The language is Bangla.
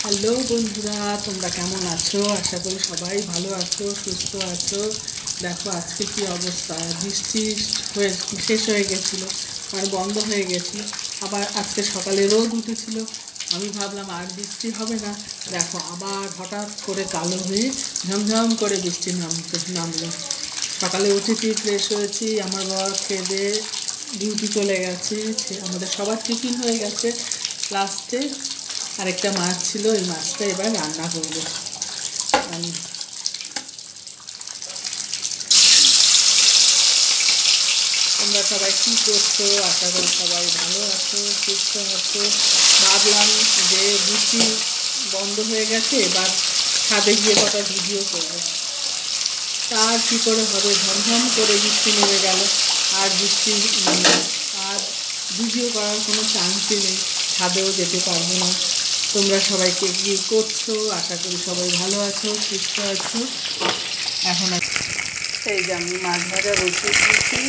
হ্যালো বন্ধুরা, তোমরা কেমন আছো? আশা করি সবাই ভালো আছো, সুস্থ আছো। দেখো আজকে কি অবস্থা, বৃষ্টি হয়ে শেষ হয়ে গেছিলো, মানে বন্ধ হয়ে গেছিলো। আবার আজকে সকালে রোদ উঠেছিল, আমি ভাবলাম আর বৃষ্টি হবে না। দেখো আবার হঠাৎ করে কালো হয়ে ঝমঝম করে বৃষ্টি নামলো। সকালে উঠেছি, ফ্রেশ হয়েছি, আমার বাবা খেয়ে দিয়ে ডিউটি চলে গেছে, আমাদের সবার টিফিন হয়ে গেছে। লাস্টে আরেকটা মাছ ছিল, ওই মাছটা এবার রান্না করবো। তোমরা সবাই কী করছো? আশা করি সবাই ভালো আছো, সুস্থ আছো। ভাবলাম যে বৃষ্টি বন্ধ হয়ে গেছে, এবার ছাদে গিয়ে কটা ভিডিও করবো। তার কী করে হবে, ঝমঝম করে বৃষ্টি নেমে গেল, আর বৃষ্টি আর ভিডিও করার কোনো চান্সই নেই, ছাদেও যেতে পারবো না। তোমরা সবাইকে কী করছো? আশা করি সবাই ভালো আছো, সুস্থ আছো। এখন এই যে আমি মাছ ভাজা বসিয়ে দিয়েছি,